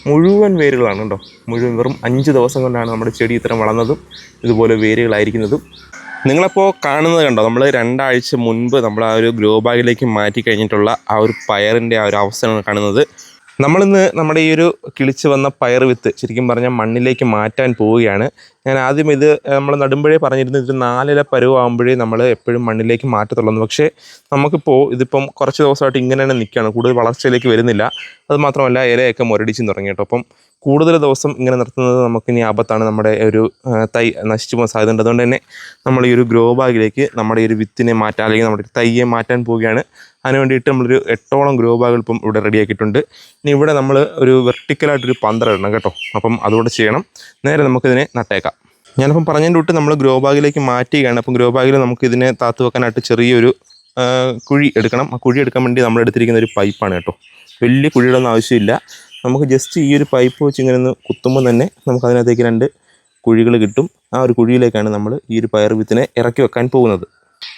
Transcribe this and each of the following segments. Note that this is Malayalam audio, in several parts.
മുഴുവൻ വേരുകളാണ് കേട്ടോ. മുഴുവൻ വെറും 5 ദിവസം കൊണ്ടാണ് നമ്മുടെ ചെടി ഇത്രയും വളർന്നതും ഇതുപോലെ വേരുകളായിരിക്കുന്നതും. നിങ്ങളപ്പോൾ കാണുന്നത് കണ്ടോ, നമ്മൾ 2 ആഴ്ച മുൻപ് നമ്മൾ ആ ഒരു ഗ്രോ ബാഗിലേക്ക് മാറ്റി കഴിഞ്ഞിട്ടുള്ള ആ ഒരു പയറിൻ്റെ ആ ഒരു അവസ്ഥയാണ് കാണുന്നത്. നമ്മളിന്ന് നമ്മുടെ ഈ ഒരു കിളിച്ച് വന്ന പയർ വിത്ത് ശരിക്കും പറഞ്ഞാൽ മണ്ണിലേക്ക് മാറ്റാൻ പോവുകയാണ്. ഞാൻ ആദ്യം ഇത് നമ്മൾ നടുമ്പോഴേ പറഞ്ഞിരുന്നത് ഇത് 4 ഇല പരുവാകുമ്പോഴേ നമ്മൾ എപ്പോഴും മണ്ണിലേക്ക് മാറ്റത്തുള്ളൂ. പക്ഷേ നമുക്കിപ്പോൾ ഇതിപ്പം കുറച്ച് ദിവസമായിട്ട് ഇങ്ങനെ തന്നെ നിൽക്കുകയാണ്, കൂടുതൽ വളർച്ചയിലേക്ക് വരുന്നില്ല. അതുമാത്രമല്ല ഇലയൊക്കെ മുരടിച്ചും തുടങ്ങി കേട്ടോ. അപ്പം കൂടുതൽ ദിവസം ഇങ്ങനെ നിർത്തുന്നത് നമുക്കിനി ആപത്താണ്, നമ്മുടെ ഒരു തൈ നശിച്ചു പോകാൻ സാധ്യതയുണ്ട്. അതുകൊണ്ട് തന്നെ നമ്മൾ ഈ ഒരു ഗ്രോ ബാഗിലേക്ക് നമ്മുടെ ഈ ഒരു വിത്തിനെ മാറ്റാൻ അല്ലെങ്കിൽ നമ്മുടെ തൈയെ മാറ്റാൻ പോവുകയാണ്. അതിന് വേണ്ടിയിട്ട് നമ്മളൊരു 8ഓളം ഗ്രോ ബാഗുകൾ ഇപ്പം ഇവിടെ റെഡിയാക്കിയിട്ടുണ്ട്. ഇനി ഇവിടെ നമ്മൾ ഒരു വെർട്ടിക്കലായിട്ടൊരു പന്തലിടണം കേട്ടോ. അപ്പം അതുകൂടെ ചെയ്യണം. നേരെ നമുക്കിതിനെ നട്ടേക്കാം. ഞാനിപ്പം പറഞ്ഞതിൻ്റെ തൊട്ട് നമ്മൾ ഗ്രോ ബാഗിലേക്ക് മാറ്റുകയാണ്. അപ്പം ഗ്രോ ബാഗിൽ നമുക്കിതിനെ താത്തു വെക്കാനായിട്ട് ചെറിയൊരു കുഴി എടുക്കണം. ആ കുഴി എടുക്കാൻ വേണ്ടി നമ്മൾ എടുത്തിരിക്കുന്ന ഒരു പൈപ്പാണ് കേട്ടോ. വലിയ കുഴിയുടെ ഒന്നും ആവശ്യമില്ല. നമുക്ക് ജസ്റ്റ് ഈ ഒരു പൈപ്പ് വെച്ച് ഇങ്ങനെ ഒന്ന് കുത്തുമ്പോൾ തന്നെ നമുക്കതിനകത്തേക്ക് 2 കുഴികൾ കിട്ടും. ആ ഒരു കുഴിയിലേക്കാണ് നമ്മൾ ഈ ഒരു പയർ വിത്തിനെ ഇറക്കി വെക്കാൻ പോകുന്നത്.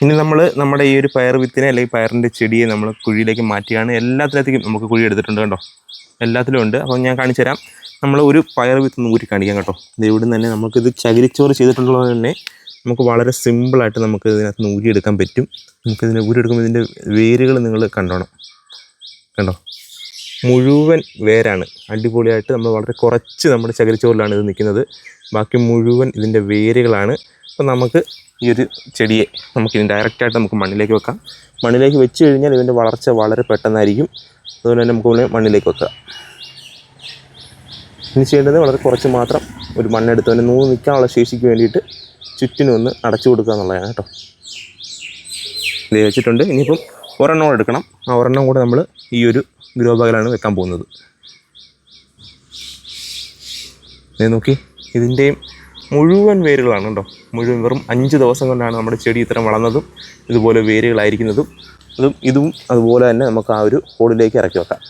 ഇനി നമ്മൾ നമ്മുടെ ഈ ഒരു പയർ വിത്തിനെ അല്ലെങ്കിൽ പയറിൻ്റെ ചെടിയെ നമ്മൾ കുഴിയിലേക്ക് മാറ്റുകയാണ്. എല്ലാത്തിനകത്തേക്കും നമുക്ക് കുഴി എടുത്തിട്ടുണ്ട് കേട്ടോ, എല്ലാത്തിലും ഉണ്ട്. അപ്പം ഞാൻ കാണിച്ചു തരാം. നമ്മൾ ഒരു പയർ വിത്ത് ഊരി കാണിക്കാം കേട്ടോ. ഇത് ഇവിടെ നിന്ന് തന്നെ നമുക്കിത് ചകിരിച്ചോറ് ചെയ്തിട്ടുള്ളത് തന്നെ നമുക്ക് വളരെ സിമ്പിളായിട്ട് നമുക്ക് ഇതിനകത്ത് ഊരിയെടുക്കാൻ പറ്റും. നമുക്കിതിനെ ഊരിയെടുക്കുമ്പോൾ ഇതിൻ്റെ വേരുകൾ നിങ്ങൾ കണ്ടോ, മുഴുവൻ വേരാണ്. അടിപൊളിയായിട്ട് നമ്മൾ വളരെ കുറച്ച് നമ്മുടെ ചകിരിച്ചോറിലാണ് ഇത് നിൽക്കുന്നത്. ബാക്കി മുഴുവൻ ഇതിൻ്റെ വേരുകളാണ്. അപ്പോൾ നമുക്ക് ഈ ഒരു ചെടിയെ നമുക്കിത് ഡയറക്റ്റായിട്ട് നമുക്ക് മണ്ണിലേക്ക് വെക്കാം. മണ്ണിലേക്ക് വെച്ച് കഴിഞ്ഞാൽ ഇതിൻ്റെ വളർച്ച വളരെ പെട്ടെന്നായിരിക്കും. അതുപോലെ തന്നെ നമുക്ക് മണ്ണിലേക്ക് വെക്കാം. ഇനി ചെയ്യേണ്ടത് വളരെ കുറച്ച് മാത്രം ഒരു മണ്ണെടുത്ത് തന്നെ നൂറ് നിൽക്കാനുള്ള ശേഷിക്ക് വേണ്ടിയിട്ട് ചുറ്റിനും ഒന്ന് അടച്ചു കൊടുക്കുക എന്നുള്ളതാണ് കേട്ടോ. ഇത് വെച്ചിട്ടുണ്ട്. ഇനിയിപ്പം ഒരെണ്ണം എടുക്കണം. ആ ഒരെണ്ണം കൂടെ നമ്മൾ ഈ ഒരു ഗ്രോ ബാഗിലാണ് വെക്കാൻ പോകുന്നത്. ഇത് നോക്കി, ഇതിൻ്റെയും മുഴുവൻ വേരുകളാണ് കേട്ടോ. മുഴുവൻ വെറും 5 ദിവസം കൊണ്ടാണ് നമ്മുടെ ചെടി ഇത്രയും വളർന്നതും ഇതുപോലെ വേരുകളായിരിക്കുന്നതും. ഇതും അതുപോലെ തന്നെ നമുക്ക് ആ ഒരു ഹോളിലേക്ക് ഇറക്കി വെക്കാം.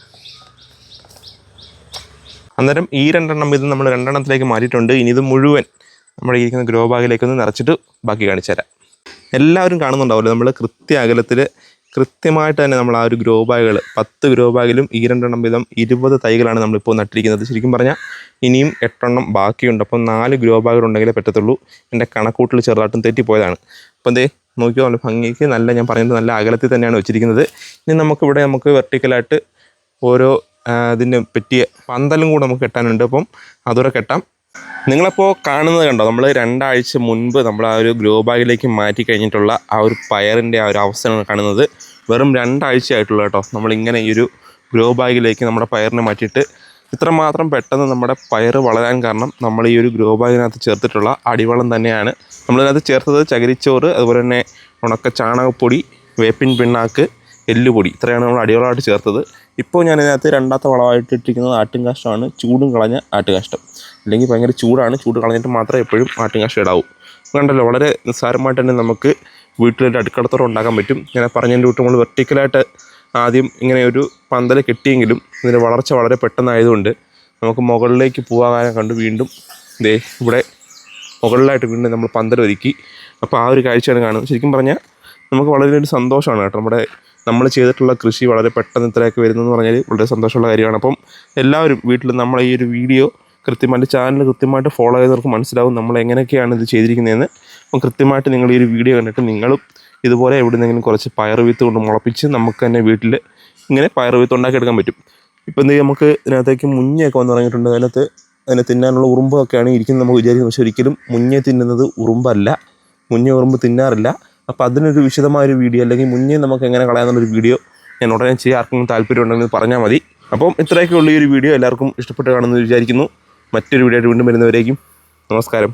അന്നേരം ഈ 2 എണ്ണം ഇത് നമ്മൾ 2 എണ്ണത്തിലേക്ക് മാറ്റിയിട്ടുണ്ട്. ഇനി ഇത് മുഴുവൻ നമ്മുടെ ഇരിക്കുന്ന ഗ്രോ ബാഗിലേക്കൊന്ന് നിറച്ചിട്ട് ബാക്കി കാണിച്ചു തരാം. എല്ലാവരും കാണുന്നുണ്ടാവില്ല, നമ്മൾ അകലത്തിൽ കൃത്യമായിട്ട് തന്നെ നമ്മൾ ആ ഒരു ഗ്രോ ബാഗുകൾ 10 ഗ്രോ ബാഗിലും ഈ 2 എണ്ണം വീതം 20 തൈകളാണ് നമ്മളിപ്പോൾ നട്ടിരിക്കുന്നത്. ശരിക്കും പറഞ്ഞാൽ ഇനിയും 8 എണ്ണം ബാക്കിയുണ്ട്. അപ്പം 4 ഗ്രോ ബാഗുകളുണ്ടെങ്കിലേ പറ്റത്തുള്ളൂ. എൻ്റെ കണക്കൂട്ടിൽ ചെറുതായിട്ടും തെറ്റിപ്പോയതാണ്. അപ്പം എന്തേ നോക്കിയോ, നല്ല ഭംഗിക്ക് നല്ല, ഞാൻ പറയുന്നത് നല്ല അകലത്തിൽ തന്നെയാണ് വെച്ചിരിക്കുന്നത്. ഇനി നമുക്കിവിടെ നമുക്ക് വെർട്ടിക്കലായിട്ട് ഓരോ ഇതിന് പറ്റിയ പന്തലും കൂടെ നമുക്ക് കെട്ടാനുണ്ട്. അപ്പം അതുകൂടെ കെട്ടാം. നിങ്ങളപ്പോൾ കാണുന്നത് കണ്ടോ, നമ്മൾ 2 ആഴ്ച മുൻപ് നമ്മൾ ആ ഒരു ഗ്രോ ബാഗിലേക്ക് മാറ്റി കഴിഞ്ഞിട്ടുള്ള ആ ഒരു പയറിൻ്റെ ആ ഒരു അവസ്ഥയാണ് കാണുന്നത്. വെറും 2 ആഴ്ചയായിട്ടുള്ള കേട്ടോ നമ്മളിങ്ങനെ ഈ ഒരു ഗ്രോ ബാഗിലേക്ക് നമ്മുടെ പയറിനെ മാറ്റിയിട്ട്. ഇത്രമാത്രം പെട്ടെന്ന് നമ്മുടെ പയർ വളരാൻ കാരണം നമ്മൾ ഈ ഒരു ഗ്രോ ബാഗിനകത്ത് ചേർത്തിട്ടുള്ള അടിവളം തന്നെയാണ്. നമ്മളിതിനകത്ത് ചേർത്തത് ചകിരിച്ചോറ്, അതുപോലെ തന്നെ ഉണക്ക ചാണകപ്പൊടി, വേപ്പിൻ പിണ്ണാക്ക്, എല്ലുപൊടി, ഇത്രയാണ് നമ്മൾ അടിവളമായിട്ട് ചേർത്തത്. ഇപ്പോൾ ഞാനിതിനകത്ത് 2ാമത്തെ വളമായിട്ട് ഇട്ടിരിക്കുന്നത് ആട്ടുംകാഷ്ടമാണ്. ചൂടും കളഞ്ഞ ആട്ടുകാഷ്ടം. അല്ലെങ്കിൽ ഭയങ്കര ചൂടാണ്, ചൂട് കളഞ്ഞിട്ട് മാത്രമേ എപ്പോഴും ആട്ടുംകാഷ്ടം ഇടാവൂ. കണ്ടല്ലോ, വളരെ നിസ്സാരമായിട്ട് തന്നെ നമുക്ക് വീട്ടിലൊരു അടുക്കളത്തോളം ഉണ്ടാക്കാൻ പറ്റും. ഞാൻ പറഞ്ഞതിൻ്റെ കൂട്ട് നമ്മൾ വെർട്ടിക്കലായിട്ട് ആദ്യം ഇങ്ങനെ ഒരു പന്തൽ കെട്ടിയെങ്കിലും ഇതിൻ്റെ വളർച്ച വളരെ പെട്ടെന്നായതുകൊണ്ട് നമുക്ക് മുകളിലേക്ക് പോകാൻ കണ്ട് വീണ്ടും ഇവിടെ മുകളിലായിട്ട് വീണ്ടും നമ്മൾ പന്തൽ ഒരുക്കി. അപ്പോൾ ആ ഒരു കാഴ്ചയാണ് കാണുന്നത്. ശരിക്കും പറഞ്ഞാൽ നമുക്ക് വളരെ ഒരു സന്തോഷമാണ് കേട്ടോ. നമ്മൾ ചെയ്തിട്ടുള്ള കൃഷി വളരെ പെട്ടെന്ന് ഇത്രയൊക്കെ വരുന്നതെന്ന് പറഞ്ഞാൽ വളരെ സന്തോഷമുള്ള കാര്യമാണ്. അപ്പം എല്ലാവരും വീട്ടിൽ നമ്മളെ ഈ ഒരു വീഡിയോ കൃത്യമായിട്ട് ചാനൽ കൃത്യമായിട്ട് ഫോളോ ചെയ്തവർക്ക് മനസ്സിലാവും നമ്മൾ എങ്ങനെയൊക്കെയാണ് ഇത് ചെയ്തിരിക്കുന്നതെന്ന്. അപ്പം കൃത്യമായിട്ട് നിങ്ങൾ ഈ ഒരു വീഡിയോ കണ്ടിട്ട് നിങ്ങളും ഇതുപോലെ എവിടെയെങ്കിലും കുറച്ച് പയർ വിത്ത് കൊണ്ട് മുളപ്പിച്ച് നമുക്ക് തന്നെ വീട്ടിൽ ഇങ്ങനെ പയർ വിത്ത് ഉണ്ടാക്കിയെടുക്കാൻ പറ്റും. ഇപ്പം എന്തെങ്കിലും നമുക്ക് ഇതിനകത്തേക്ക് മുഞ്ഞയൊക്കെ വന്ന് തുടങ്ങിയിട്ടുണ്ട്. അതിനെ തിന്നാനുള്ള ഉറുമ്പൊക്കെയാണ് ഇരിക്കുന്നത് നമുക്ക് വിചാരിക്കുന്നത്. പക്ഷേ ഒരിക്കലും മുഞ്ഞെ തിന്നുന്നത് ഉറുമ്പല്ല. ഉറുമ്പ് തിന്നാറില്ല. അപ്പോൾ അതിനൊരു വിശദമായൊരു വീഡിയോ അല്ലെങ്കിൽ മുന്നേ നമുക്ക് എങ്ങനെ കളയാമെന്നുള്ളൊരു വീഡിയോ ഞാൻ ഉടനെ ചെയ്യാൻ ആർക്കും താല്പര്യം ഉണ്ടെങ്കിൽ പറഞ്ഞാൽ മതി. അപ്പം ഇത്രയൊക്കെ ഉള്ള ഈ ഒരു വീഡിയോ എല്ലാവർക്കും ഇഷ്ടപ്പെട്ട് കാണുമെന്ന് വിചാരിക്കുന്നു. മറ്റൊരു വീഡിയോ ആയിട്ട് വീണ്ടും വരുന്നവരേക്കും നമസ്കാരം.